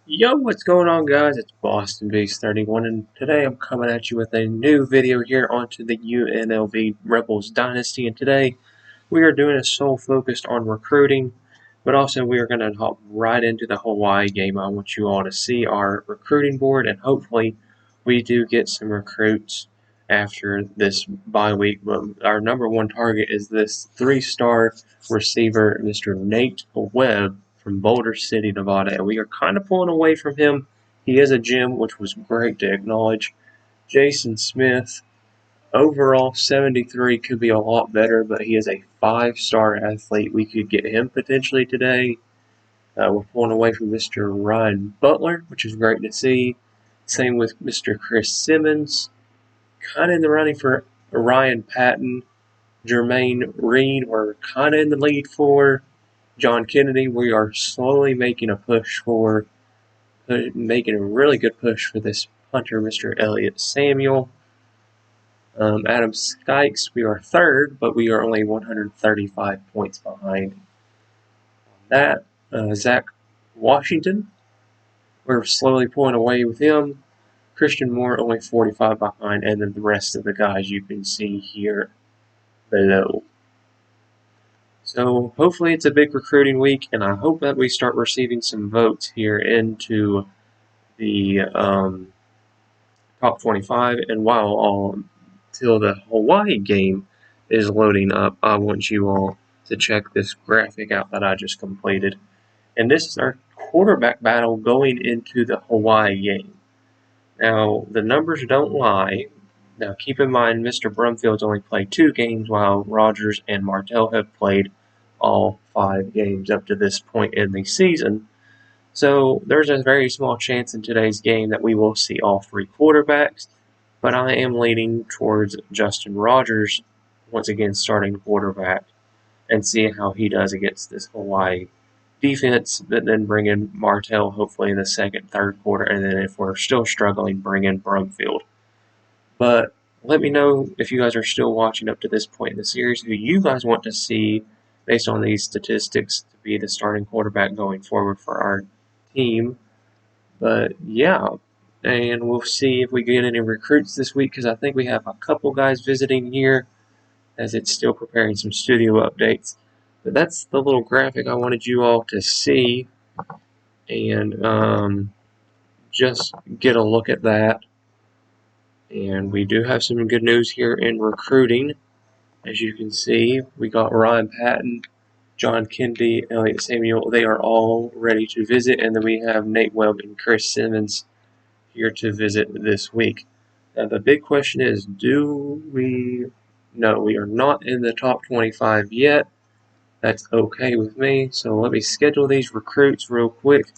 Yo, what's going on, guys? It's Boston Base 31, and today I'm coming at you with a new video here onto the UNLV Rebels Dynasty. And today we are doing a sole focused on recruiting, but also we are going to hop right into the Hawaii game. I want you all to see our recruiting board, and hopefully we do get some recruits after this bye week. But our number one target is this three-star receiver, Mr. Nate Webb from Boulder City, Nevada, and we are kind of pulling away from him. He is a gem, which was great to acknowledge. Jason Smith, overall 73, could be a lot better, but he is a five-star athlete. We could get him potentially today. We're pulling away from Mr. Ryan Butler, which is great to see. Same with Mr. Chris Simmons. Kind of in the running for Ryan Patton. Jermaine Reed, we're kind of in the lead for. John Kennedy, we are slowly making a push for, making a really good push for this punter, Mr. Elliott Samuel. Adam Skykes, we are third, but we are only 135 points behind that. Zach Washington, we're slowly pulling away with him. Christian Moore, only 45 behind, and then the rest of the guys you can see here below. So hopefully it's a big recruiting week, and I hope that we start receiving some votes here into the top 25. And while till the Hawaii game is loading up, I want you all to check this graphic out that I just completed. And this is our quarterback battle going into the Hawaii game. Now, the numbers don't lie. Now, keep in mind, Mr. Brumfield's only played 2 games, while Rogers and Martell have played all 5 games up to this point in the season. So there's a very small chance in today's game that we will see all 3 quarterbacks, but I am leaning towards Justin Rogers once again starting quarterback and seeing how he does against this Hawaii defense, but then bring in Martell hopefully in the second, third quarter, and then if we're still struggling, bring in Brumfield. But let me know if you guys are still watching up to this point in the series, who you guys want to see based on these statistics to be the starting quarterback going forward for our team. But yeah, and we'll see if we get any recruits this week, because I think we have a couple guys visiting here as it's still preparing some studio updates. But that's the little graphic I wanted you all to see, and just get a look at that. And we do have some good news here in recruiting. As you can see, we got Ryan Patton, John Kennedy, Elliott Samuel. They are all ready to visit. And then we have Nate Webb and Chris Simmons here to visit this week. Now, the big question is, do we... No, we are not in the top 25 yet. That's okay with me. So let me schedule these recruits real quick,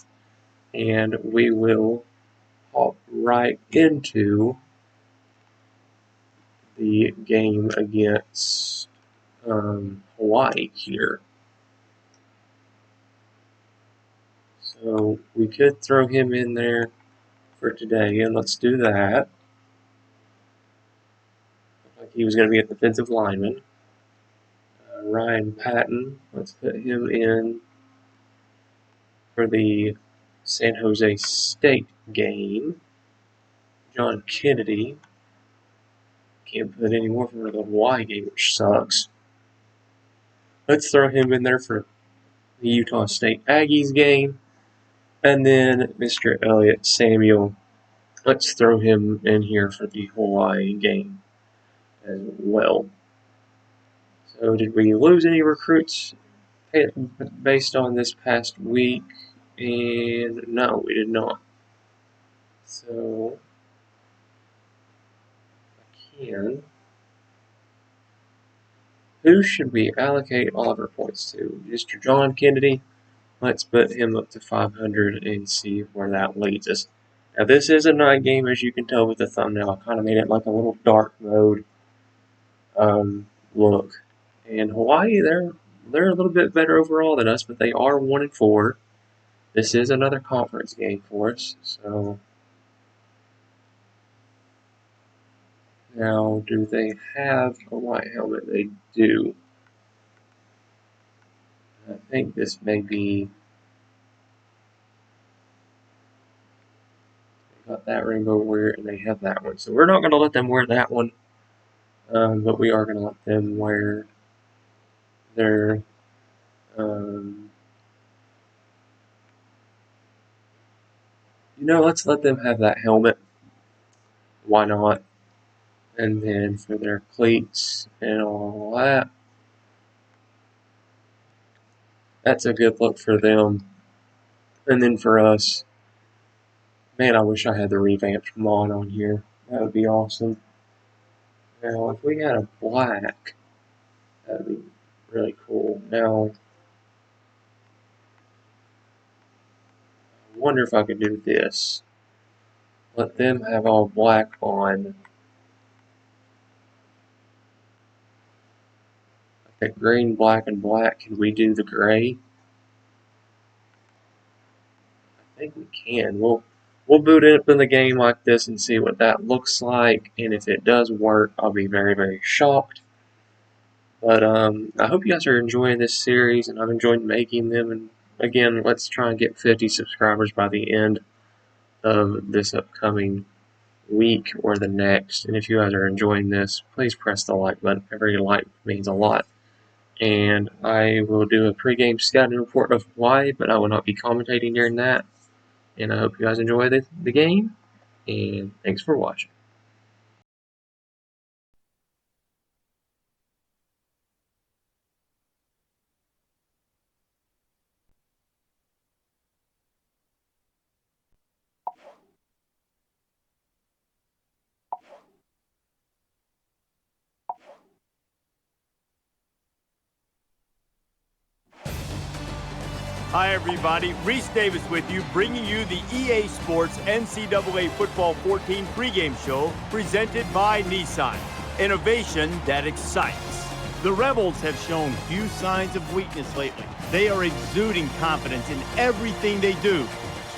and we will hop right into the game against Hawaii here. So we could throw him in there for today, and let's do that. Looked like he was going to be a defensive lineman. Ryan Patton, let's put him in for the San Jose State game. John Kennedy, can't put any more for the Hawaii game, which sucks. Let's throw him in there for the Utah State Aggies game. And then Mr. Elliott Samuel, let's throw him in here for the Hawaii game as well. So did we lose any recruits based on this past week? And no, we did not. So I can. Who should we allocate all of our points to? Mr. John Kennedy. Let's put him up to 500 and see where that leads us. Now this is a night game, as you can tell with the thumbnail. I kind of made it like a little dark mode look. And Hawaii, they're a little bit better overall than us, but they are 1-4. This is another conference game for us. So now, do they have a white helmet? They do. I think this may be got that rainbow wear, and they have that one. So we're not going to let them wear that one, but we are going to let them wear their let's let them have that helmet. Why not? And then for their cleats and all that, that's a good look for them. And then for us, man, I wish I had the revamped mod on here. That would be awesome. Now, if we had a black, that would be really cool. Now, I wonder if I could do this. Let them have all black on. Okay, green, black, and black. Can we do the gray? I think we can. We'll boot it up in the game like this and see what that looks like. And if it does work, I'll be very, very shocked. But I hope you guys are enjoying this series, and I've enjoyed making them. And again, let's try and get 50 subscribers by the end of this upcoming week or the next. And if you guys are enjoying this, please press the like button. Every like means a lot. And I will do a pregame scouting report of why, but I will not be commentating during that. And I hope you guys enjoy the game, and thanks for watching. Hi everybody, Reese Davis with you, bringing you the EA Sports NCAA Football 14 pregame show presented by Nissan. Innovation that excites. The Rebels have shown few signs of weakness lately. They are exuding confidence in everything they do.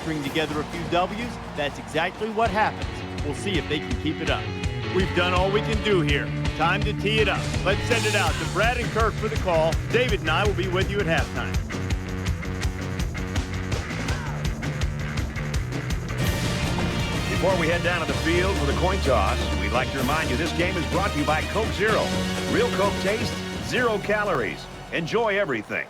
String together a few W's, that's exactly what happens. We'll see if they can keep it up. We've done all we can do here. Time to tee it up. Let's send it out to Brad and Kirk for the call. David and I will be with you at halftime. Before we head down to the field for the coin toss, we'd like to remind you this game is brought to you by Coke Zero. Real Coke taste, 0 calories. Enjoy everything.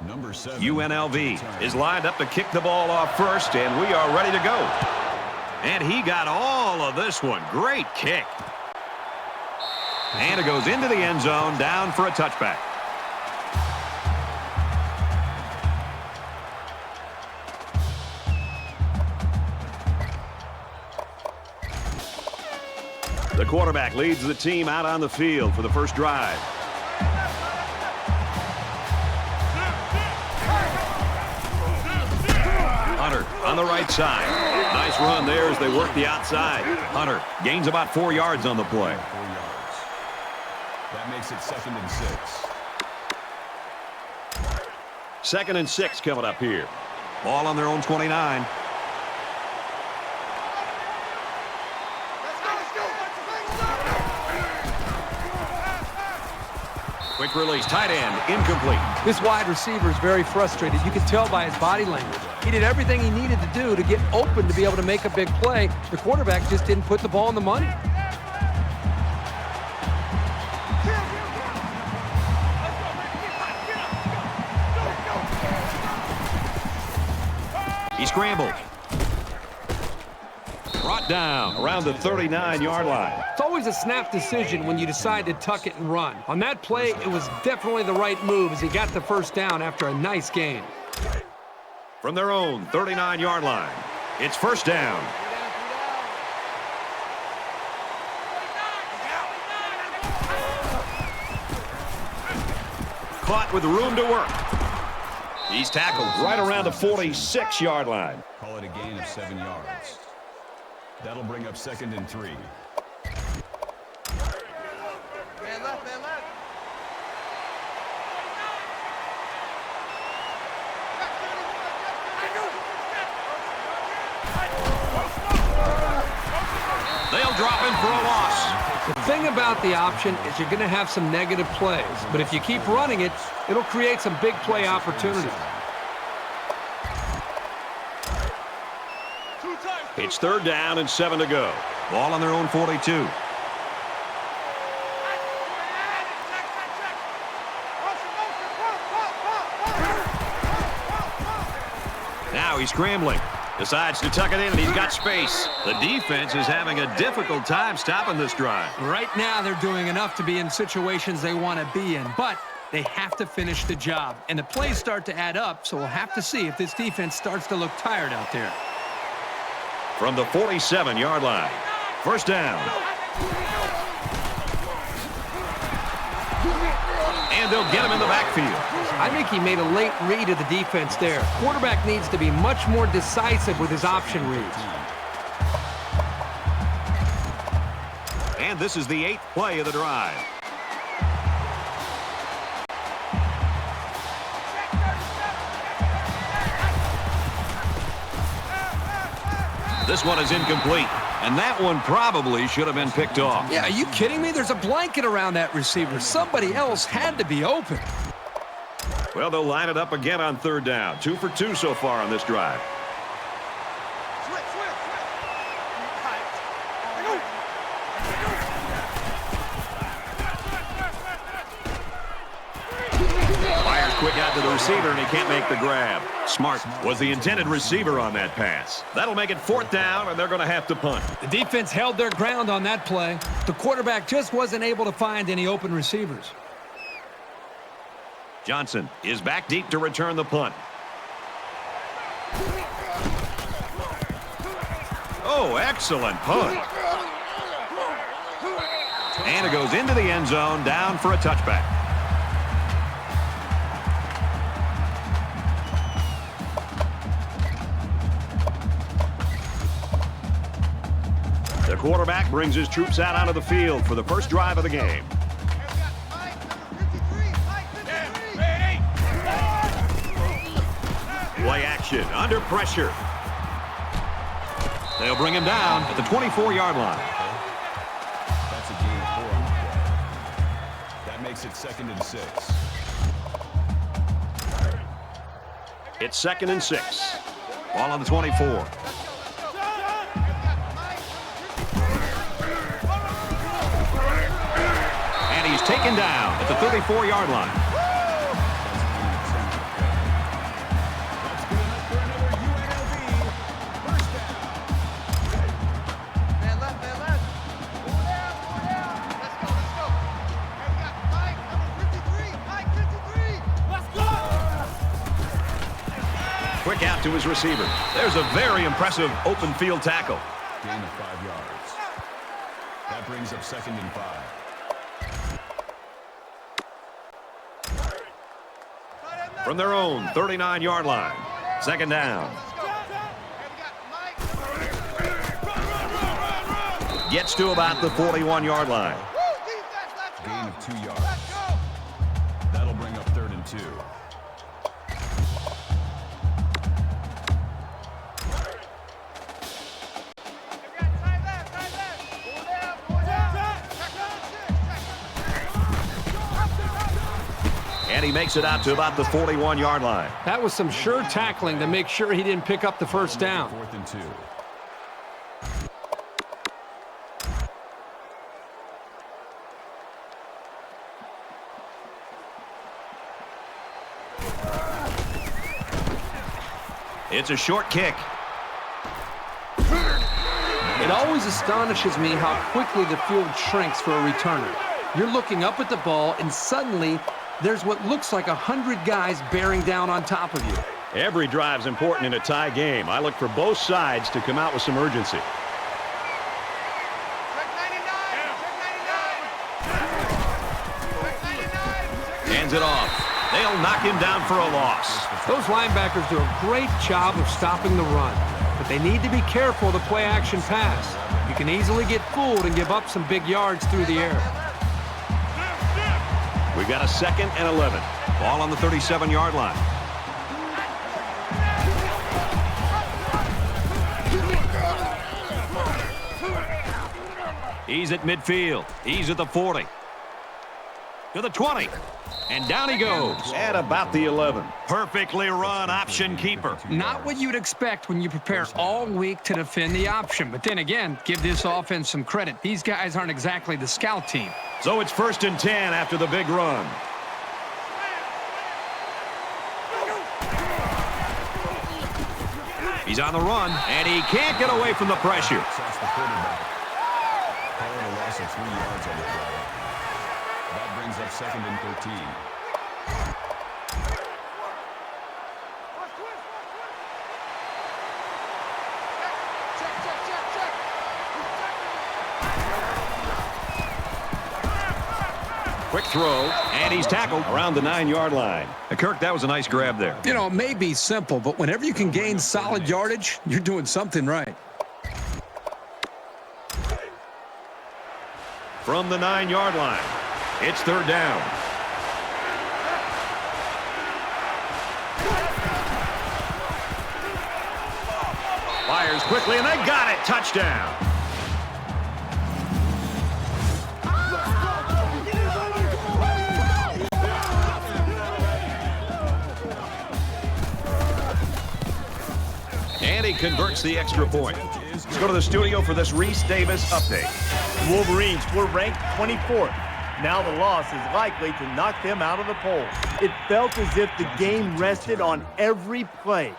Number 7. UNLV is lined up to kick the ball off first, and we are ready to go. And he got all of this one. Great kick. And it goes into the end zone, down for a touchback. The quarterback leads the team out on the field for the first drive. Hunter on the right side. Nice run there as they work the outside. Hunter gains about 4 yards on the play. 4 yards. That makes it 2nd and 6. 2nd and 6 coming up here. Ball on their own 29. Quick release, tight end, incomplete. This wide receiver is very frustrated. You can tell by his body language. He did everything he needed to do to get open to be able to make a big play. The quarterback just didn't put the ball in the money. He scrambled. Brought down around the 39-yard line. It's always a snap decision when you decide to tuck it and run. On that play, it was definitely the right move as he got the first down after a nice gain. From their own 39-yard line, it's first down. Caught with room to work. He's tackled right around the 46-yard line. Call it a gain of 7 yards. That'll bring up 2nd and 3. Man left, man left. They'll drop in for a loss. The thing about the option is you're going to have some negative plays, but if you keep running it, it'll create some big play opportunities. It's 3rd down and 7 to go. Ball on their own 42. Now he's scrambling. Decides to tuck it in, and he's got space. The defense is having a difficult time stopping this drive. Right now, they're doing enough to be in situations they want to be in, but they have to finish the job. And the plays start to add up, so we'll have to see if this defense starts to look tired out there. From the 47-yard line, first down. And they'll get him in the backfield. I think he made a late read of the defense there. Quarterback needs to be much more decisive with his option reads. And this is the 8th play of the drive. This one is incomplete, and that one probably should have been picked off. Yeah, are you kidding me? There's a blanket around that receiver. Somebody else had to be open. Well, they'll line it up again on 3rd down. 2 for 2 so far on this drive. Fires quick out to the receiver, and he can't make the grab. Smart was the intended receiver on that pass. That'll make it 4th down, and they're going to have to punt. The defense held their ground on that play. The quarterback just wasn't able to find any open receivers. Johnson is back deep to return the punt. Oh, excellent punt. And it goes into the end zone, down for a touchback. The quarterback brings his troops out onto the field for the first drive of the game. Play action, under pressure. They'll bring him down at the 24-yard line. That's a gain of 4 on the play. That makes it 2nd and 6. It's 2nd and 6. Ball on the 24. And he's taken down at the 34-yard line. That's good enough for another UNLV first down. Man left, man left. Pull down, pull down. Let's go, let's go. Hey, we got Mike, number 53. Mike, 53. Let's go. Quick out to his receiver. There's a very impressive open field tackle. Gain of 5 yards. That brings up 2nd and 5. From their own 39-yard line. 2nd down. Gets to about the 41-yard line. Gain of 2 yards. That'll bring up 3rd and 2. And he makes it out to about the 41-yard line. That was some sure tackling to make sure he didn't pick up the first down. 4th and 2. It's a short kick. It always astonishes me how quickly the field shrinks for a returner. You're looking up at the ball, and suddenly there's what looks like 100 guys bearing down on top of you. Every drive's important in a tie game. I look for both sides to come out with some urgency. Hands it off. They'll knock him down for a loss. Those linebackers do a great job of stopping the run, but they need to be careful of the play-action pass. You can easily get fooled and give up some big yards through the air. We got a 2nd and 11. Ball on the 37-yard line. He's at midfield. He's at the 40. To the 20. And down he goes. At about the 11. Perfectly run option keeper. Not what you'd expect when you prepare all week to defend the option. But then again, give this offense some credit. These guys aren't exactly the scout team. So it's 1st and 10 after the big run. He's on the run, and he can't get away from the pressure. Sacks the quarterback. Calling a loss of 3 yards on the play. That brings up 2nd and 13. Quick throw, and he's tackled around the 9-yard line. Kirk, that was a nice grab there. You know, it may be simple, but whenever you can gain solid yardage, you're doing something right. From the 9-yard line, it's 3rd down. Fires quickly, and they got it. Touchdown. And he converts the extra point. Let's go to the studio for this Reese Davis update. Wolverines were ranked 24th. Now the loss is likely to knock them out of the poll. It felt as if the game rested on every play.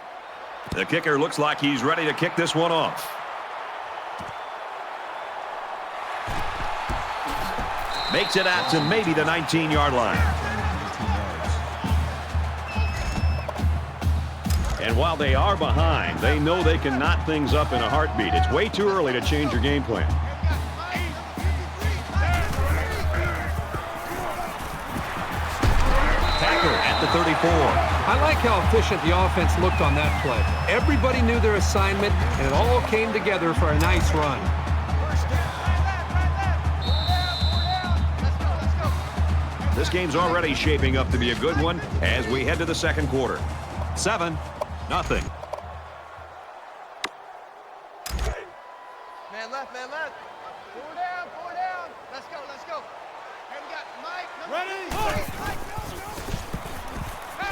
The kicker looks like he's ready to kick this one off. Makes it out to maybe the 19-yard line. And while they are behind, they know they can knot things up in a heartbeat. It's way too early to change your game plan. Tackle at the 34. I like how efficient the offense looked on that play. Everybody knew their assignment, and it all came together for a nice run. This game's already shaping up to be a good one as we head to the 2nd quarter. 7-0. Man left, man left. Four down, four down. Let's go, let's go. Hey, we got Mike. Ready?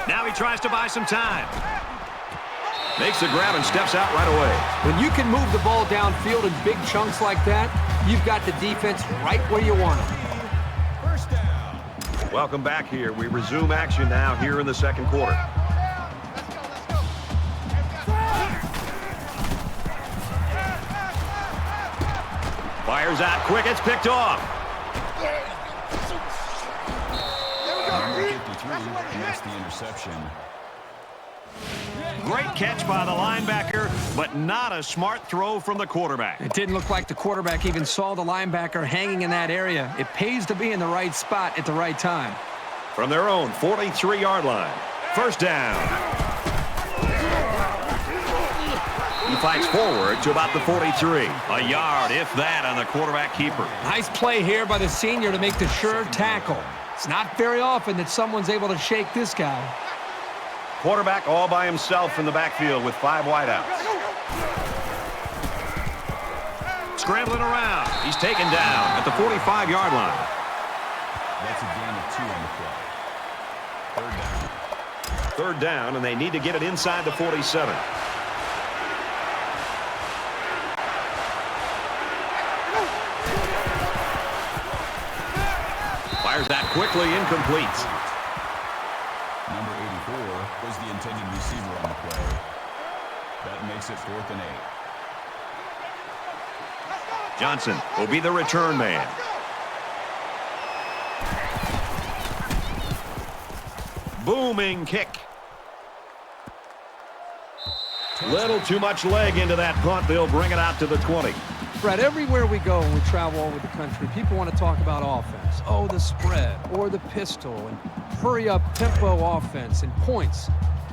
Now he tries to buy some time. Makes the grab and steps out right away. When you can move the ball downfield in big chunks like that, you've got the defense right where you want them. First down. Welcome back here. We resume action now here in the 2nd quarter. Fires out quick. It's picked off. Number 53 makes the interception. Great catch by the linebacker, but not a smart throw from the quarterback. It didn't look like the quarterback even saw the linebacker hanging in that area. It pays to be in the right spot at the right time. From their own 43-yard line. First down. He fights forward to about the 43. A yard, if that, on the quarterback keeper. Nice play here by the senior to make the sure tackle. It's not very often that someone's able to shake this guy. Quarterback all by himself in the backfield with 5 wideouts. Scrambling around. He's taken down at the 45-yard line. That's a gain of 2 on the play. 3rd down. 3rd down, and they need to get it inside the 47. Fires that quickly, incomplete. Number 84 was the intended receiver on the play. That makes it 4th and 8. Johnson will be the return man. Booming kick. Little too much leg into that punt. They'll bring it out to the 20. Brett, everywhere we go when we travel all over the country, people want to talk about offense. Oh, the spread or the pistol and hurry-up tempo offense and points.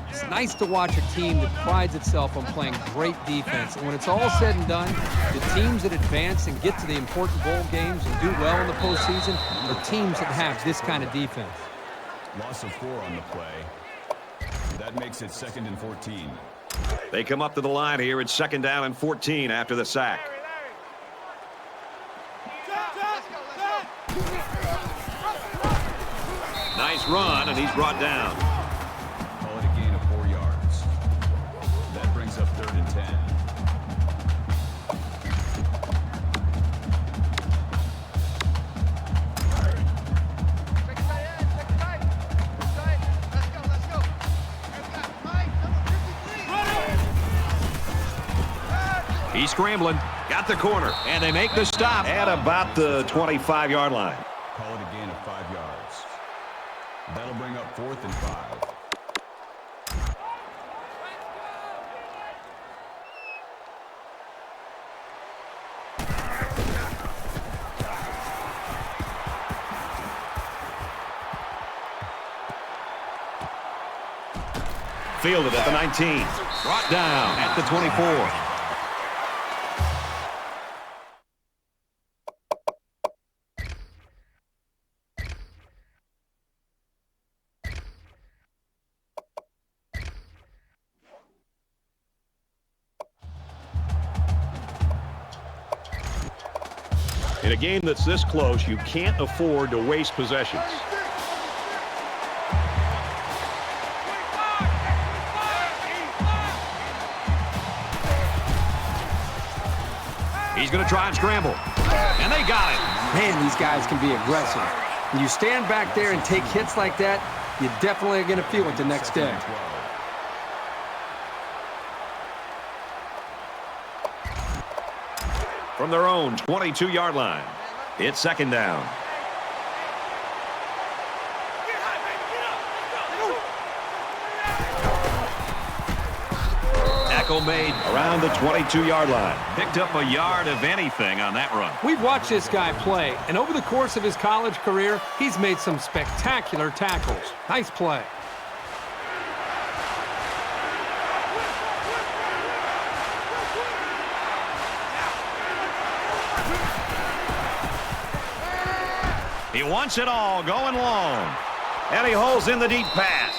It's nice to watch a team that prides itself on playing great defense. And when it's all said and done, the teams that advance and get to the important bowl games and do well in the postseason are teams that have this kind of defense. Loss of 4 on the play. That makes it 2nd and 14. They come up to the line here. It's 2nd down and 14 after the sack. Nice run, and he's brought down. Call it a gain of 4 yards. That brings up 3rd and 10. He's scrambling. Got the corner. And they make the stop at about the 25-yard line. Call it a gain of 5 yards. That'll bring up 4th and 5. Fielded at the 19. Brought down at the 24. In a game that's this close, you can't afford to waste possessions. He's going to try and scramble. And they got it. Man, these guys can be aggressive. When you stand back there and take hits like that, you definitely are going to feel it the next day. From their own 22-yard line, it's 2nd down. Tackle made around the 22-yard line. Picked up a yard of anything on that run. We've watched this guy play, and over the course of his college career, he's made some spectacular tackles. Nice play. He wants it all, going long. And he holds in the deep pass.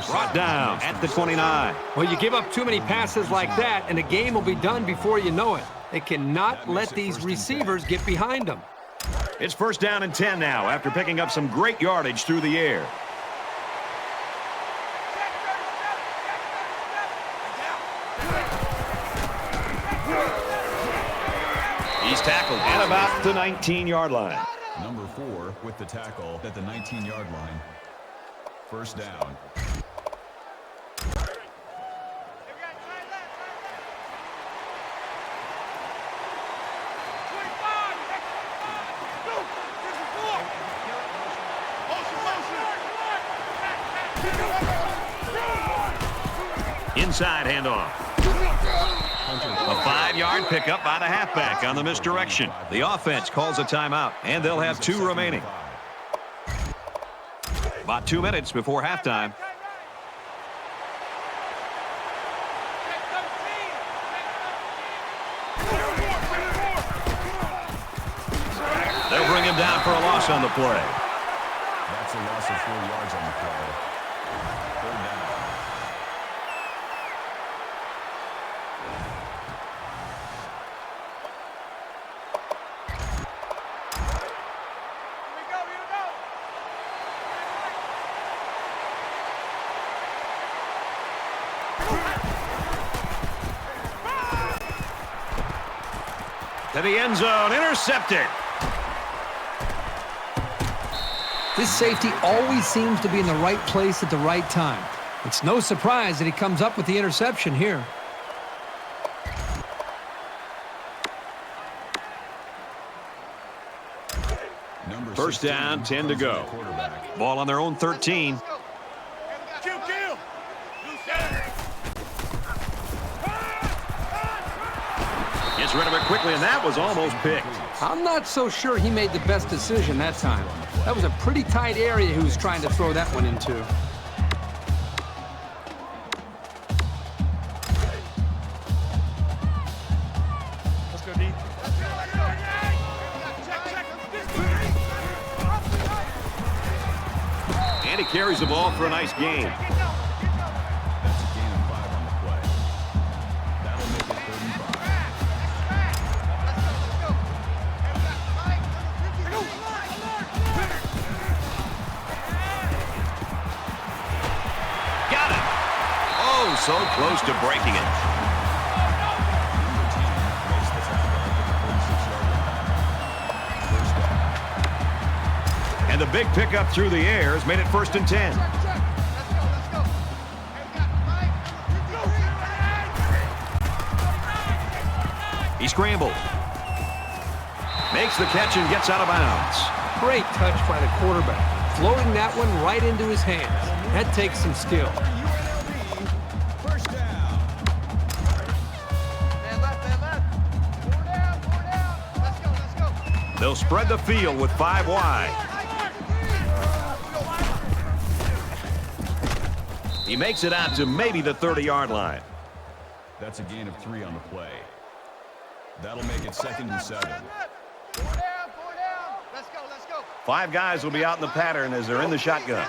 Brought down at the 29. Well, you give up too many passes like that, and the game will be done before you know it. They cannot let these receivers get behind them. It's 1st down and 10 now after picking up some great yardage through the air. He's tackled at about the 19-yard line. Number 4 with the tackle at the 19-yard line. 1st down. Inside handoff. A 5-yard pickup by the halfback on the misdirection. The offense calls a timeout, and they'll have 2 remaining. About 2 minutes before halftime. They'll bring him down for a loss on the play. That's a loss of 4 yards on the play. 3rd down. To the end zone, intercepted. This safety always seems to be in the right place at the right time. It's no surprise that he comes up with the interception here. First down, 10 to go. Ball on their own 13. Gets rid of it quickly, and that was almost picked. I'm not so sure he made the best decision that time. That was a pretty tight area he was trying to throw that one into. Let's go, D. And he carries the ball for a nice gain. That's a gain of 5 on the play. That'll make it 35. Got it. Oh, so close to breaking it. Number 10 makes the tackle at the 46-yard line. First down. And the big pickup through the air has made it 1st and 10. He scrambles. Makes the catch and gets out of bounds. Great touch by the quarterback. Floating that one right into his hands. That takes some skill. UNLV, first down. Man left. 4 down. Let's go. They'll spread the field with 5 wide. He makes it out to maybe the 30-yard line. That's a gain of 3 on the play. That'll make it 2nd and 7. 4 down. Let's go. 5 guys will be out in the pattern as they're in the shotgun.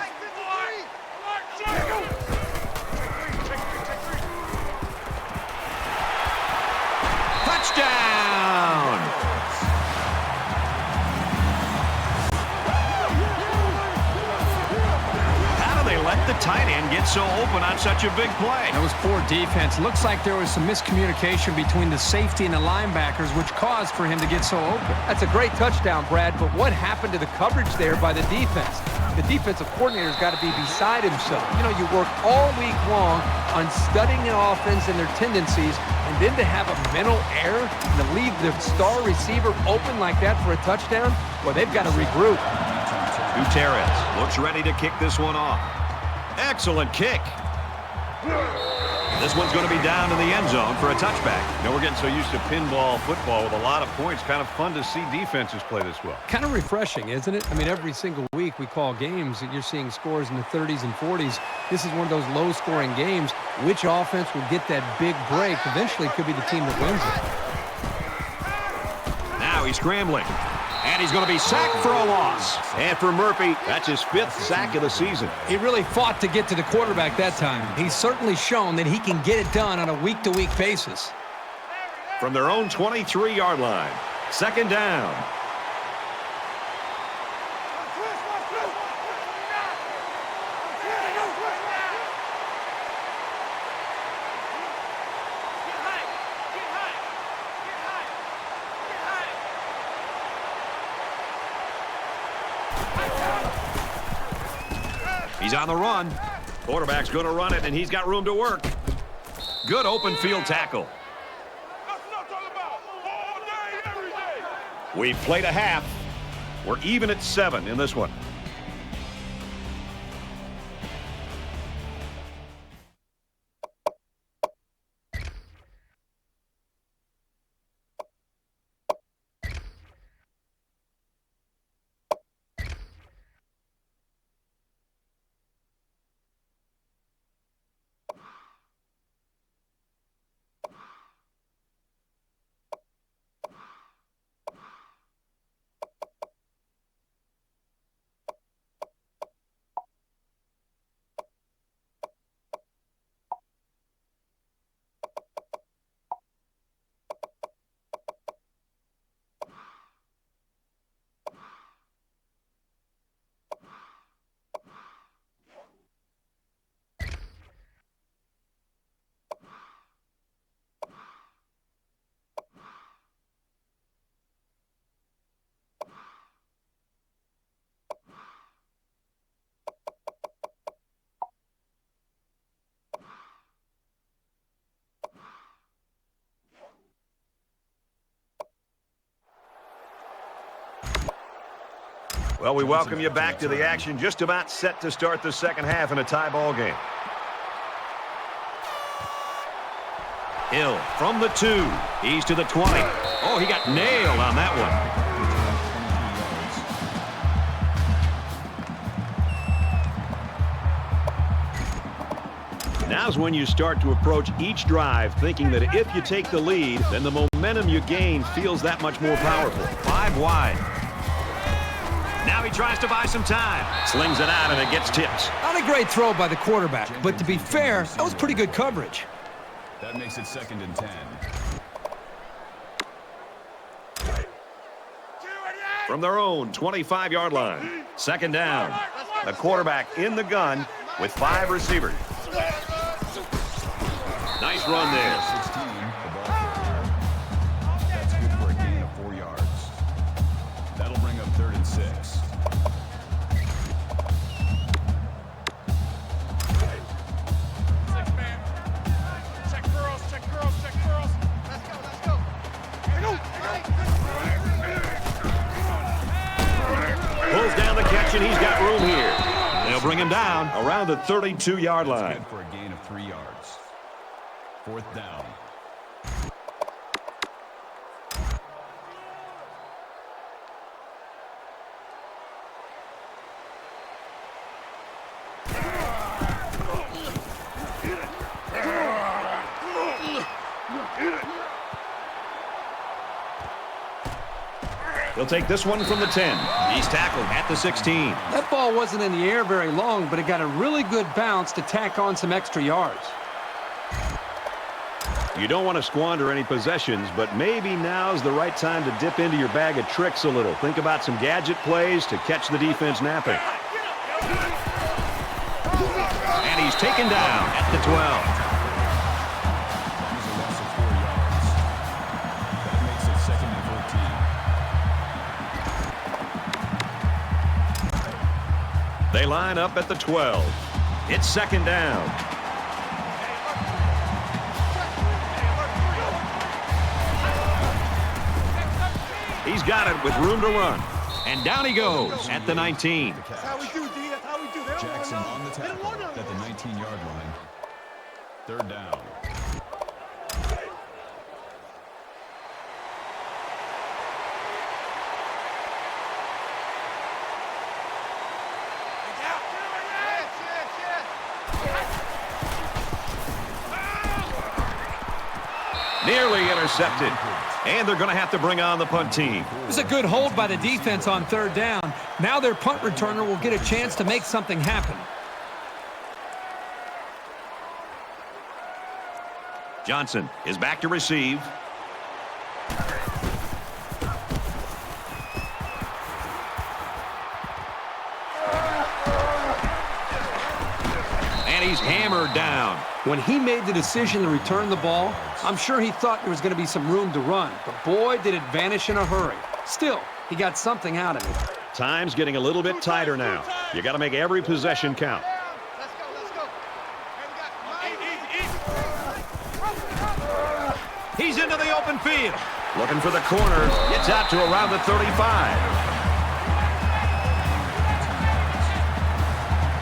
Touchdown! How do they let the tight end get so open on such a big play? That was poor defense. Looks like there was some miscommunication between the safety and the linebackers, which caused for him to get so open. That's a great touchdown, Brad, but what happened to the coverage there by the defense? The defensive coordinator's got to be beside himself. You know, you work all week long on studying the offense and their tendencies, and then to have a mental error and to leave the star receiver open like that for a touchdown, well, they've got to regroup. Gutierrez looks ready to kick this one off. Excellent kick. This one's going to be down in the end zone for a touchback. You know, we're getting so used to pinball football with a lot of points. Kind of fun to see defenses play this well. Kind of refreshing, isn't it? I mean, every single week we call games and you're seeing scores in the 30s and 40s. This is one of those low-scoring games. Which offense will get that big break? Eventually, it could be the team that wins it. Now he's scrambling. And he's going to be sacked for a loss. And for Murphy, that's his 5th sack of the season. He really fought to get to the quarterback that time. He's certainly shown that he can get it done on a week-to-week basis. From their own 23-yard line, 2nd down. He's on the run. Quarterback's going to run it, and he's got room to work. Good open field tackle. We've played a half. We're even at 7 in this one. Well, we welcome you back to the action. Just about set to start the second half in a tie ball game. Hill from the 2. He's to the 20. Oh, he got nailed on that one. Now's when you start to approach each drive thinking that if you take the lead, then the momentum you gain feels that much more powerful. 5 wide. Now he tries to buy some time. Slings it out and it gets tipped. Not a great throw by the quarterback, but to be fair, that was pretty good coverage. That makes it 2nd and 10. From their own 25-yard line. 2nd down. The quarterback in the gun with 5 receivers. Nice run there. 16, the ball carrier. That's good for a gain of 4 yards. That'll bring up 3rd and 6. Check girls, check girls, check girls. Let's go, let's go. Pulls down the catch and he's got room here. They'll bring him down around the 32-yard line. Good for a gain of 3 yards. 4th down. He'll take this one from the 10. He's tackled at the 16. That ball wasn't in the air very long, but it got a really good bounce to tack on some extra yards. You don't want to squander any possessions, but maybe now's the right time to dip into your bag of tricks a little. Think about some gadget plays to catch the defense napping. And he's taken down at the 12. That was a loss of 4 yards. That makes it 2nd and 14. They line up at the 12. It's 2nd down. He's got it with room to run. And down he goes at the 19. That's how we do, D. That's how we do. They don't Jackson wanna on the know. They don't tackle wanna know. at the 19-yard line. 3rd down. Nearly intercepted. And they're going to have to bring on the punt team. It was a good hold by the defense on 3rd down. Now their punt returner will get a chance to make something happen. Johnson is back to receive. And he's hammered down. When he made the decision to return the ball, I'm sure he thought there was going to be some room to run. But boy, did it vanish in a hurry. Still, he got something out of it. Time's getting a little bit tighter now. You got to make every possession count. Let's go, let's go. Hey, He's into the open field. Looking for the corner. Gets out to around the 35.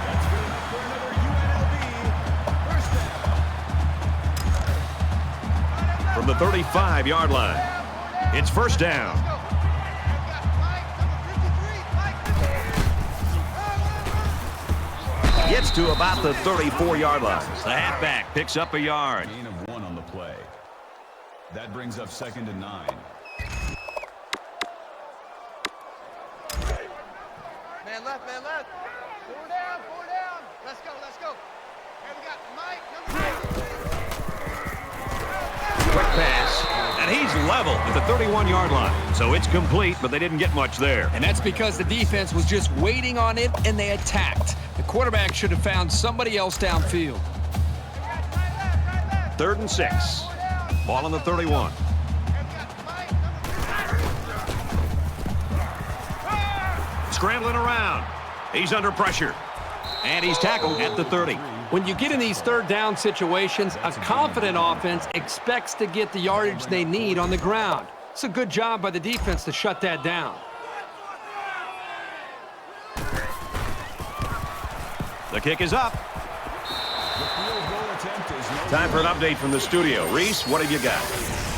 That's good for another UNLV first down. From the 35-yard line. It's 1st down. Gets to about the 34-yard line. The halfback picks up a yard. Gain of 1 on the play. That brings up 2nd and 9. Man left, man left. Four down, four down. Let's go, let's go. Hey, we got Mike, number 8. Quick pass. And he's level at the 31-yard line. So it's complete, but they didn't get much there. And that's because the defense was just waiting on it and they attacked. The quarterback should have found somebody else downfield. 3rd and 6. Ball on the 31. Scrambling around. He's under pressure. And he's tackled at the 30. When you get in these 3rd down situations, a confident offense expects to get the yardage they need on the ground. It's a good job by the defense to shut that down. The kick is up. The field goal attempt is no Time for an update from the studio. Reese, what have you got?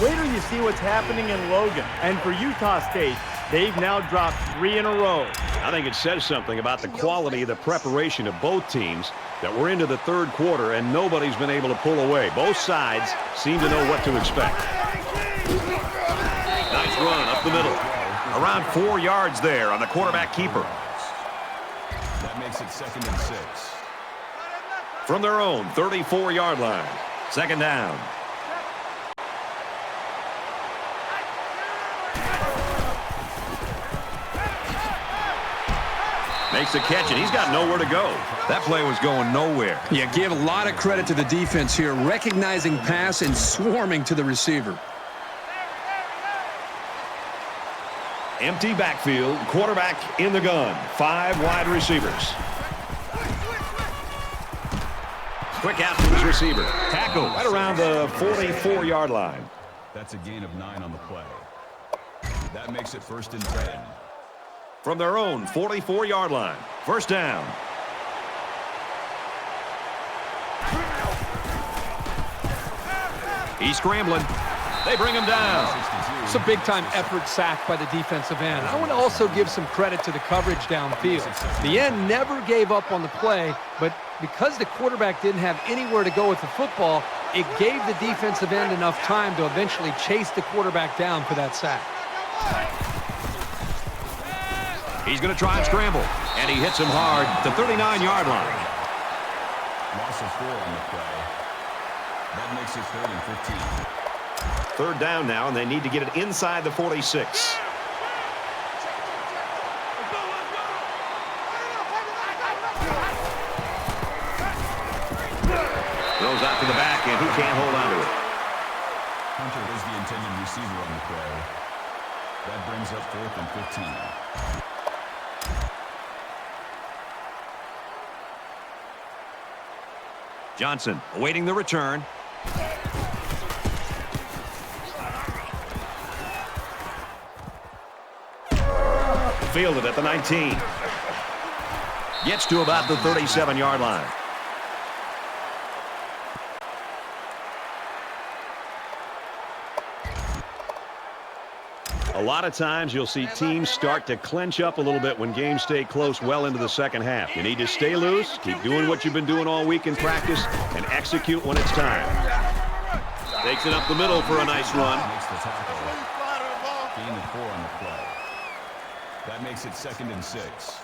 Wait till you see what's happening in Logan. And for Utah State, they've now dropped 3 in a row. I think it says something about the quality of the preparation of both teams that we're into the third quarter and nobody's been able to pull away. Both sides seem to know what to expect. Nice run up the middle. Around 4 yards there on the quarterback keeper. That makes it 2nd and 6. From their own 34-yard line. 2nd down. Makes the catch, and he's got nowhere to go. That play was going nowhere. Yeah, give a lot of credit to the defense here, recognizing pass and swarming to the receiver. Empty backfield, quarterback in the gun. 5 wide receivers. Quick out to his receiver. Tackle right around the 44-yard line. That's a gain of 9 on the play. That makes it 1st and 10. From their own 44-yard line. 1st down. He's scrambling. They bring him down. It's a big-time effort sack by the defensive end. I want to also give some credit to the coverage downfield. The end never gave up on the play, but because the quarterback didn't have anywhere to go with the football, it gave the defensive end enough time to eventually chase the quarterback down for that sack. He's going to try and scramble, and he hits him hard at the 39-yard line. Loss of 4 on the play. That makes it 3rd and 15. 3rd down now, and they need to get it inside the 46. Throws out to the back, and he can't hold on to it. Hunter is the intended receiver on the play. That brings up 4th and 15. Johnson awaiting the return. Fielded at the 19. Gets to about the 37-yard line. A lot of times you'll see teams start to clench up a little bit when games stay close well into the second half. You need to stay loose, keep doing what you've been doing all week in practice, and execute when it's time. Takes it up the middle for a nice run. Makes the tackle. Gain of 4 on the play. That makes it 2nd and 6.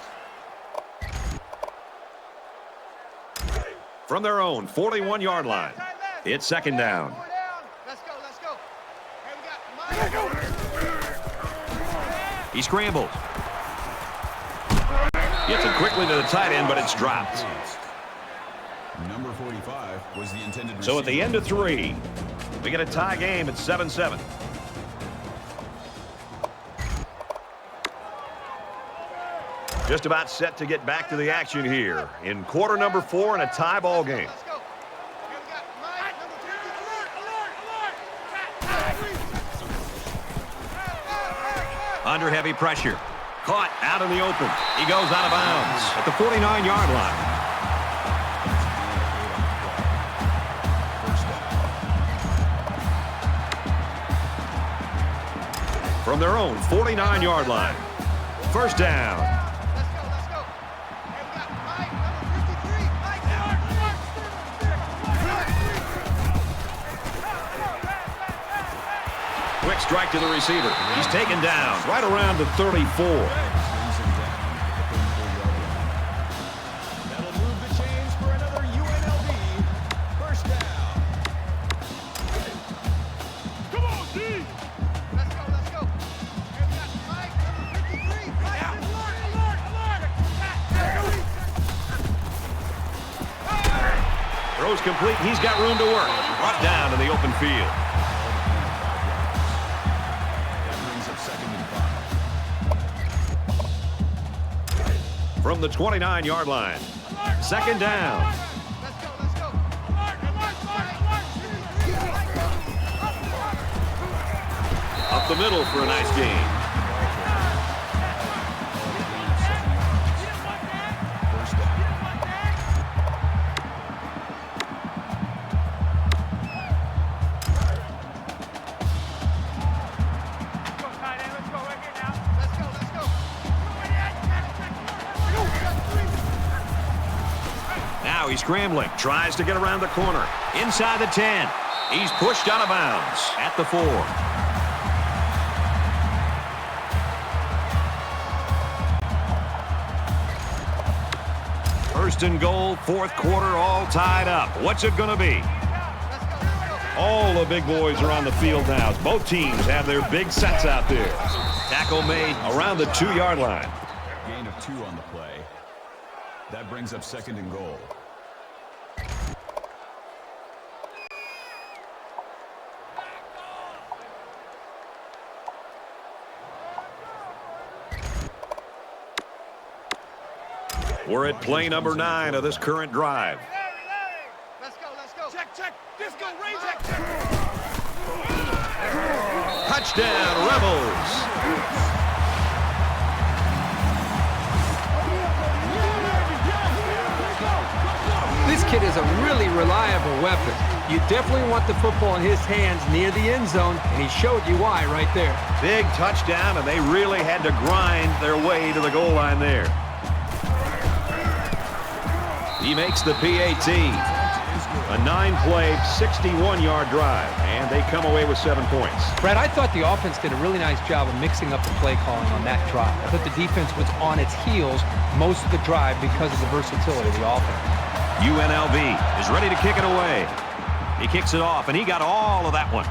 From their own 41-yard line, it's 2nd down. Let's go, let's go. Hey, we got Mike. He scrambles. Gets it quickly to the tight end, but it's dropped. Number 45 was the intended receiver. So at the end of 3, we get a tie game at 7-7. Just about set to get back to the action here in quarter number 4 in a tie ball game. Let's go. Hey, we got Mike, number 53. Under heavy pressure. Caught out in the open. He goes out of bounds at the 49-yard line. From their own 49-yard line. 1st down. Let's go, let's go. Hey, we got Mike, number 53. Mike, Quick strike to the receiver. He's taken down right around the 34. That'll move the chains for another UNLV 1st down. Come on, D. Let's go, let's go. Hey, we got Mike, number 53. Mike, alert. Throws complete. He's got room to work. Brought down to the open field. From the 29-yard line. 2nd down. Let's go, let's go. Up the middle for a nice gain. he's scrambling. Tries to get around the corner. Inside the 10. He's pushed out of bounds at the 4. First and goal, fourth quarter, all tied up. What's it going to be? All the big boys are on the field now. Both teams have their big sets out there. Tackle made around the 2-yard line. Gain of 2 on the play. That brings up second and goal. We're at play number 9 of this current drive. Let's go, let's go. Check. Disco, range check. Touchdown, Rebels. This kid is a really reliable weapon. You definitely want the football in his hands near the end zone, and he showed you why right there. Big touchdown, and they really had to grind their way to the goal line there. He makes the PAT. A 9-play, 61-yard drive, and they come away with 7 points. Brad, I thought the offense did a really nice job of mixing up the play calling on that drive. I thought the defense was on its heels most of the drive because of the versatility of the offense. UNLV is ready to kick it away. He kicks it off, and he got all of that one.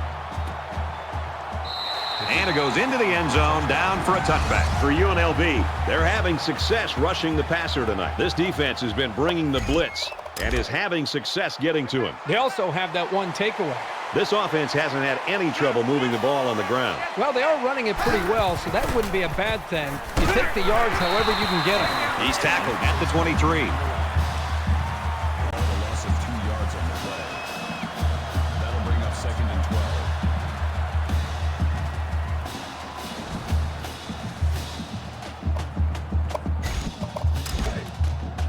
And it goes into the end zone, down for a touchback. For UNLV, they're having success rushing the passer tonight. This defense has been bringing the blitz and is having success getting to him. They also have that one takeaway. This offense hasn't had any trouble moving the ball on the ground. Well, they are running it pretty well, so that wouldn't be a bad thing. You take the yards however you can get them. He's tackled at the 23. A loss of 2 yards on the play. That'll bring up second and 12.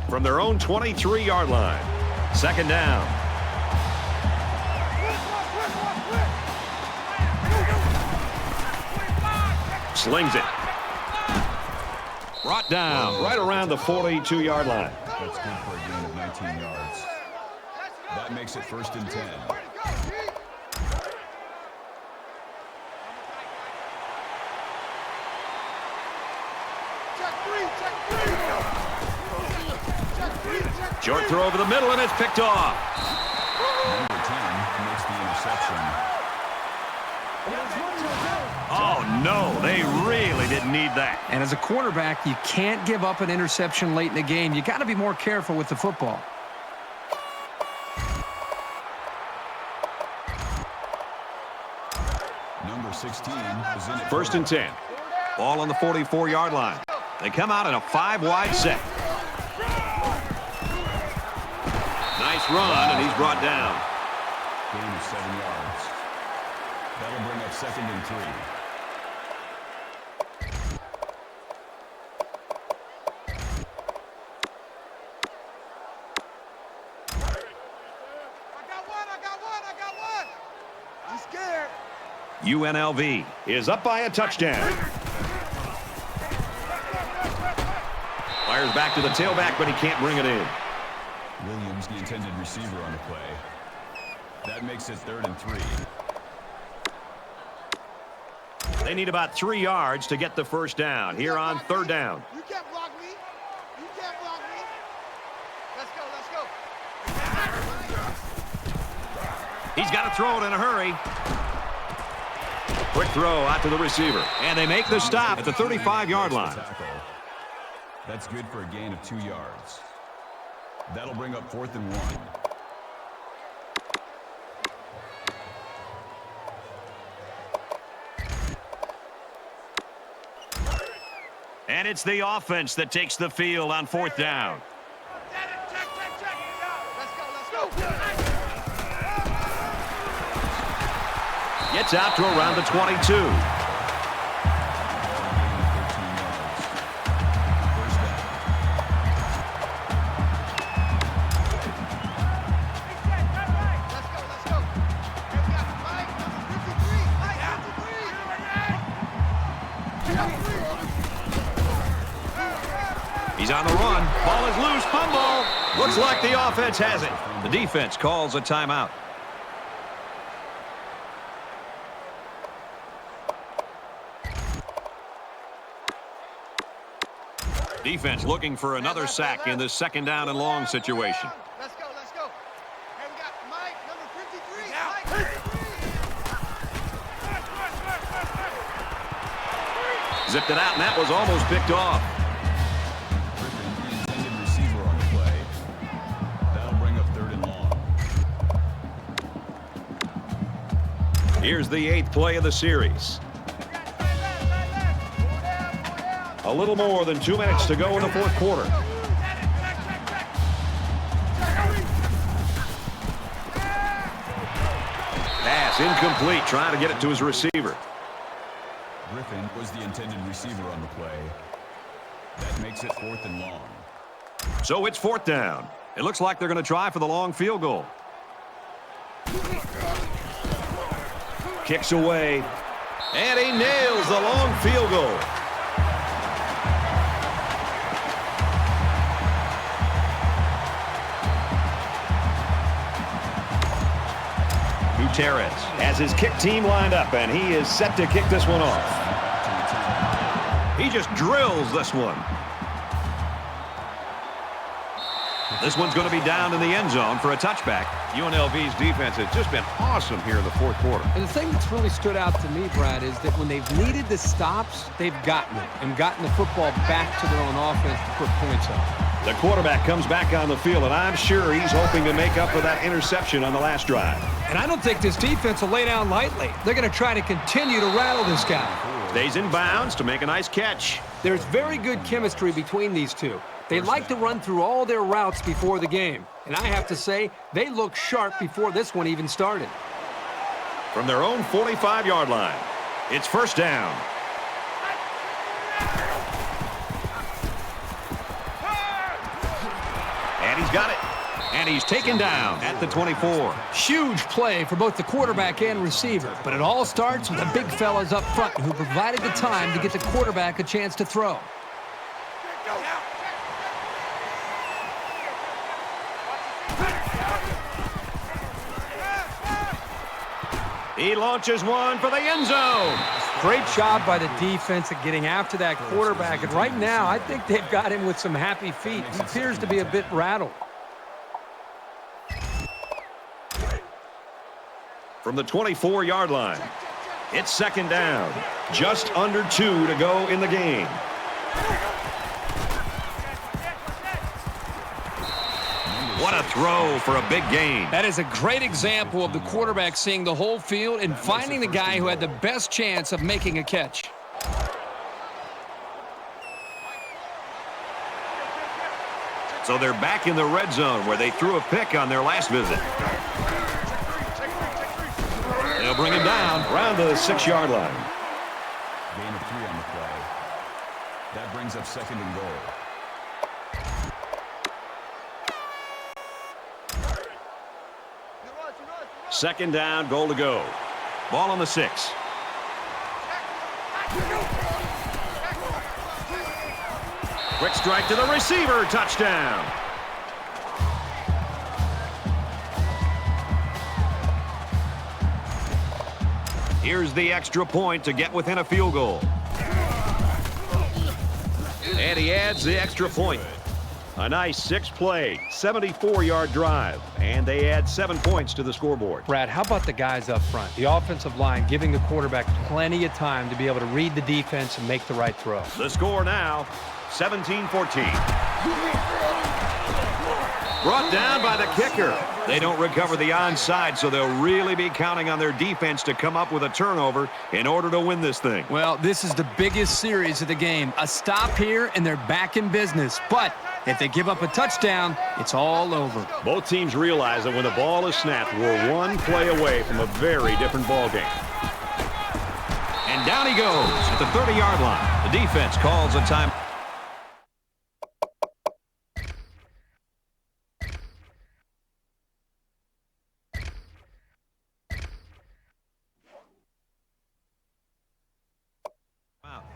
From their own 23-yard line. Second down. Slings it. Brought down right around the 42-yard line. That's good for a gain of 19 yards. That makes it first and 10. Short throw over the middle, and it's picked off. Number 10 makes the interception. Oh, no, they really didn't need that. And as a quarterback, you can't give up an interception late in the game. You got to be more careful with the football. Number 16 is in it. First and 10. Ball on the 44-yard line. They come out in a 5-wide set. Nice run, and he's brought down. Gain of 7 yards. That'll bring up second and 3. I got one. I'm scared. UNLV is up by a touchdown. Fires back to the tailback, but he can't bring it in. Williams, the intended receiver on the play. That makes it third and 3. They need about 3 yards to get the first down here on third down. You can't block me. You can't block me. Let's go. He's got to throw it in a hurry. Quick throw out to the receiver. And they make the stop at the 35-yard line. That's good for a gain of 2 yards. That'll bring up fourth and 1. And it's the offense that takes the field on fourth down. Let's go. Gets out to around the 22. He's on the run. Ball is loose. Fumble. Looks like the offense has it. The defense calls a timeout. Defense looking for another sack in this second down and long situation. Let's go, let's go. Hey, we got Mike, number 53. Mike, 53. Zipped it out, and that was almost picked off. Griffin, the intended receiver on the play. That'll bring up 3rd and long. Here's the 8th play of the series. A little more than 2 minutes to go in the 4th quarter. Pass incomplete, trying to get it to his receiver. Griffin was the intended receiver on the play. That makes it 4th and long. So it's 4th down. It looks like they're going to try for the long field goal. Kicks away. And he nails the long field goal. Gutierrez has his kick team lined up, and he is set to kick this one off. He just drills this one. This one's going to be down in the end zone for a touchback. UNLV's defense has just been awesome here in the 4th quarter. And the thing that's really stood out to me, Brad, is that when they've needed the stops, they've gotten it and gotten the football back to their own offense to put points up. The quarterback comes back on the field, and I'm sure he's hoping to make up for that interception on the last drive. And I don't think this defense will lay down lightly. They're going to try to continue to rattle this guy. Stays in bounds to make a nice catch. There's very good chemistry between these two. They like to run through all their routes before the game. And I have to say, they look sharp before this one even started. From their own 45-yard line, it's 1st down. And he's got it. And he's taken down at the 24. Huge play for both the quarterback and receiver. But it all starts with the big fellas up front who provided the time to get the quarterback a chance to throw. He launches one for the end zone. Great job by the defense at getting after that quarterback. And right now, I think they've got him with some happy feet. He appears to be a bit rattled. From the 24-yard line, it's 2nd down. Just under 2 to go in the game. What a throw for a big gain. That is a great example of the quarterback seeing the whole field and finding the guy who had the best chance of making a catch. So they're back in the red zone where they threw a pick on their last visit. They'll bring him down around the 6-yard line. Gain of 3 on the play. That brings up 2nd and goal. Second down, goal to go. Ball on the 6. Quick strike to the receiver, touchdown. Here's the extra point to get within a field goal. And he adds the extra point. A nice 6-play, 74-yard drive, and they add 7 points to the scoreboard. Brad, how about the guys up front? The offensive line giving the quarterback plenty of time to be able to read the defense and make the right throw. The score now, 17-14. Brought down by the kicker. They don't recover the onside, so they'll really be counting on their defense to come up with a turnover in order to win this thing. Well, this is the biggest series of the game. A stop here, and they're back in business. But if they give up a touchdown, it's all over. Both teams realize that when the ball is snapped, we're one play away from a very different ball game. And down he goes at the 30-yard line. The defense calls a time.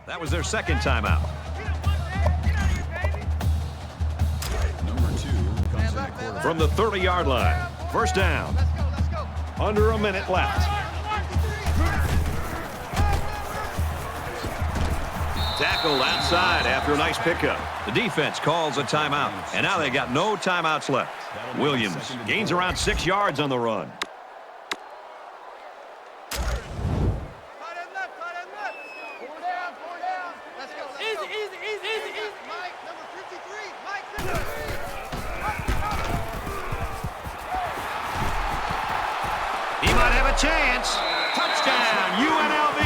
That was their second timeout. Number 2 comes quarterback. From the 30-yard line. First down. Let's go. Under a minute left. Tackled outside after a nice pickup. The defense calls a timeout, and now they got no timeouts left. Williams gains around 6 yards on the run. Tight end left. Four down. Let's go. Easy. Mike, number 53. Mike, 53. He might have a chance. Touchdown, UNLV.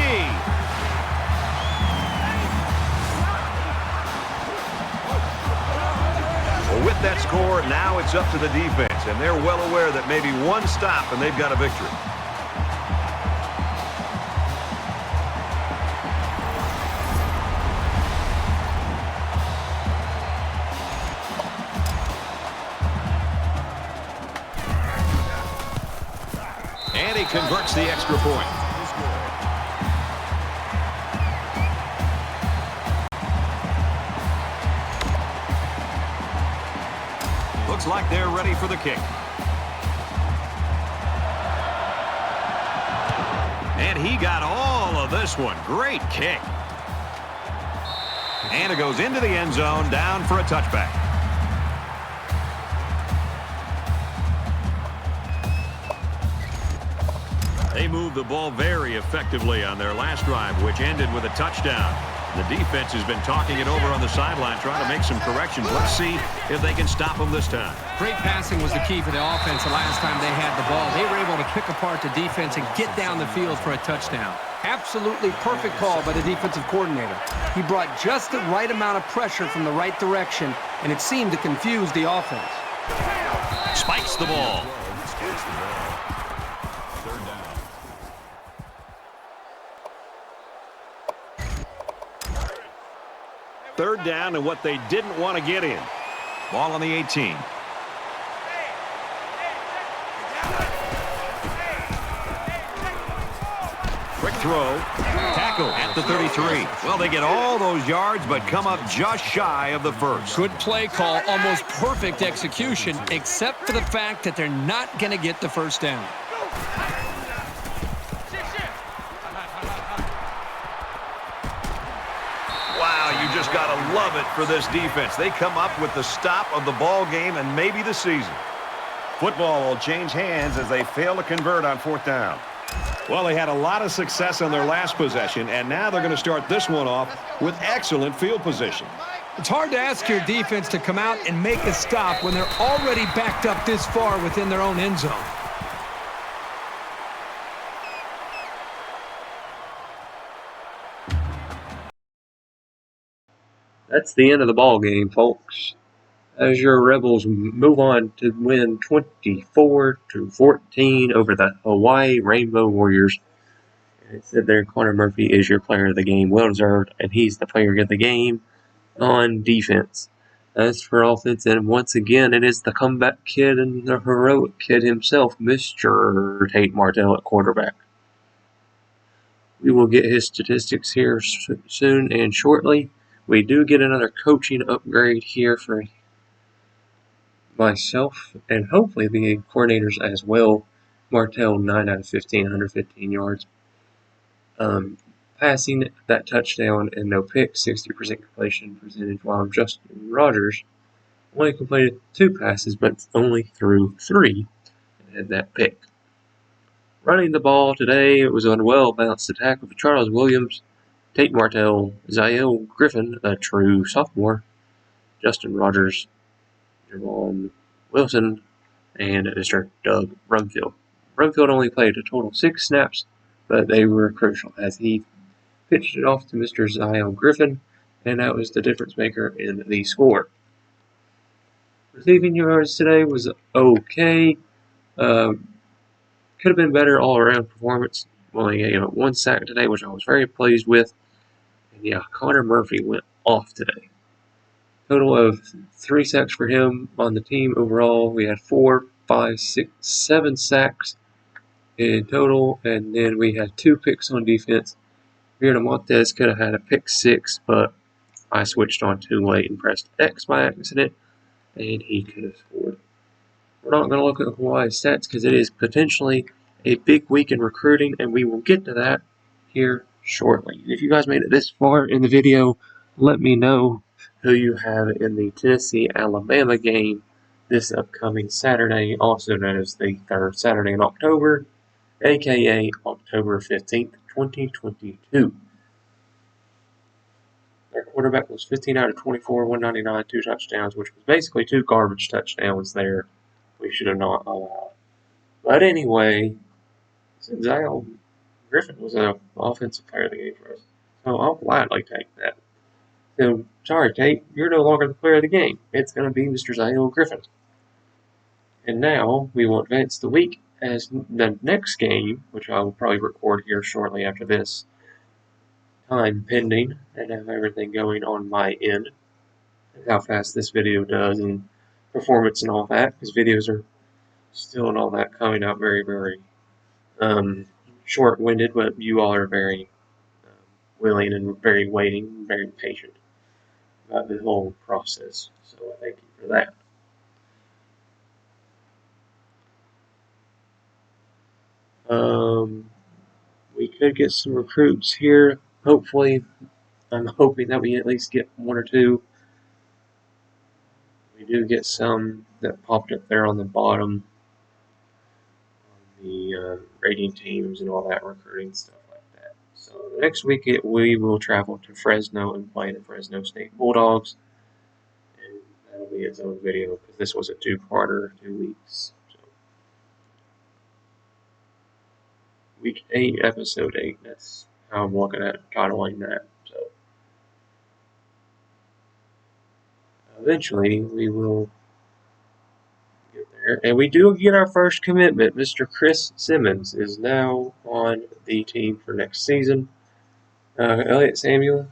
Well, with that score, now it's up to the defense, and they're well aware that maybe one stop and they've got a victory. And he converts the extra point. Looks like they're ready for the kick. And he got all of this one. Great kick. And it goes into the end zone, down for a touchback. They moved the ball very effectively on their last drive, which ended with a touchdown. The defense has been talking it over on the sideline, trying to make some corrections. Let's see if they can stop them this time. Great passing was the key for the offense the last time they had the ball. They were able to pick apart the defense and get down the field for a touchdown. Absolutely perfect call by the defensive coordinator. He brought just the right amount of pressure from the right direction, and it seemed to confuse the offense. Spikes the ball. Third down. Third down and what they didn't want to get in. Ball on the 18. Quick throw. Tackle at the 33. Well, they get all those yards, but come up just shy of the first. Good play call, almost perfect execution, except for the fact that they're not going to get the first down. Wow, you just got to love it for this defense. They come up with the stop of the ball game and maybe the season. Football will change hands as they fail to convert on fourth down. Well, they had a lot of success on their last possession, and now they're going to start this one off with excellent field position. It's hard to ask your defense to come out and make a stop when they're already backed up this far within their own end zone. That's the end of the ball game, folks. As your Rebels move on to win 24-14 over the Hawaii Rainbow Warriors. And it said there, Connor Murphy is your player of the game, well deserved, and he's the player of the game on defense. As for offense, and once again, it is the comeback kid and the heroic kid himself, Mr. Tate Martell at quarterback. We will get his statistics here soon and shortly. We do get another coaching upgrade here for myself and hopefully the coordinators as well. Martell, 9 out of 15, 115 yards. Passing that touchdown and no pick, 60% completion percentage, while Justin Rogers only completed 2 passes but only threw 3 and had that pick. Running the ball today, it was a well-balanced attack with Charles Williams, Tate Martell, Zael Griffin, a true sophomore, Justin Rogers, Javon Wilson, and Mr. Doug Brumfield. Brumfield only played a total of 6 snaps, but they were crucial as he pitched it off to Mr. Zael Griffin, and that was the difference maker in the score. Receiving yards today was okay. Could have been better all-around performance. Only gave up 1 sack today, which I was very pleased with. And yeah, Connor Murphy went off today. Total of 3 sacks for him on the team overall. We had 4, 5, 6, 7 sacks in total, and then we had 2 picks on defense. Mira Montez could have had a pick 6, but I switched on too late and pressed X by accident, and he could have scored. We're not going to look at Hawaii's stats because it is potentially a big week in recruiting, and we will get to that here shortly. If you guys made it this far in the video, let me know who you have in the Tennessee-Alabama game this upcoming Saturday, also known as the third Saturday in October, aka October 15th, 2022. Their quarterback was 15 out of 24, 199, 2 touchdowns, which was basically 2 garbage touchdowns there. We should have not allowed. But anyway, Zale Griffin was an offensive player of the game for us. So I'll gladly take that. So, sorry, Tate, you're no longer the player of the game. It's going to be Mr. Zale Griffin. And now we will advance the week as the next game, which I will probably record here shortly after this, time pending, and have everything going on my end, and how fast this video does, and performance and all that, because videos are still and all that coming out very, very short-winded, but you all are very willing and very waiting, very patient about the whole process. So I thank you for that. We could get some recruits here. Hopefully, I'm hoping that we at least get 1 or 2. We do get some that popped up there on the bottom. The rating teams and all that recruiting stuff like that. So the next week we will travel to Fresno and play the Fresno State Bulldogs, and that'll be its own video because this was a 2-parter, 2 weeks. So week 8, episode 8. That's how I'm looking at titling that. So eventually we will get there, and we do get our first commitment. Mr. Chris Simmons is now on the team for next season. Elliott Samuel,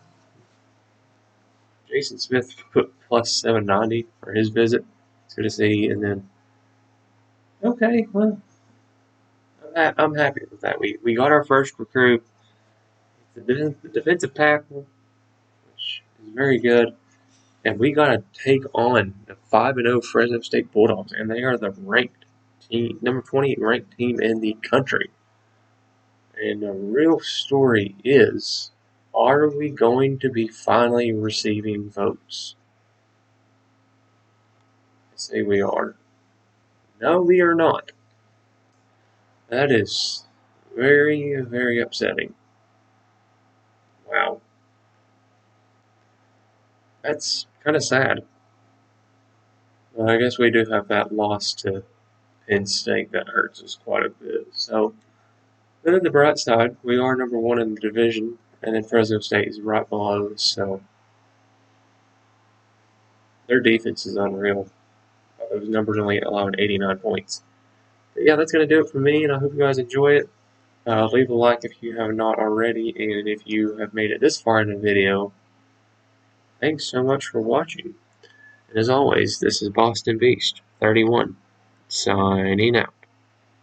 Jason Smith put plus 790 for his visit. It's good to see. And then, okay, well, I'm happy with that. We got our first recruit, the defensive tackle, which is very good. And we got to take on the 5-0 Fresno State Bulldogs, and they are the ranked team, number 28 ranked team in the country. And the real story is, are we going to be finally receiving votes? I say we are. No, we are not. That is very, very upsetting. Wow. That's kind of sad. Well, I guess we do have that loss to Penn State that hurts us quite a bit. So, then on the bright side, we are number 1 in the division, and then Fresno State is right below us, so their defense is unreal. Those numbers only allowing 89 points. But yeah, that's going to do it for me, and I hope you guys enjoy it. Leave a like if you have not already, and if you have made it this far in the video, thanks so much for watching. And as always, this is Boston Beast 31, signing out.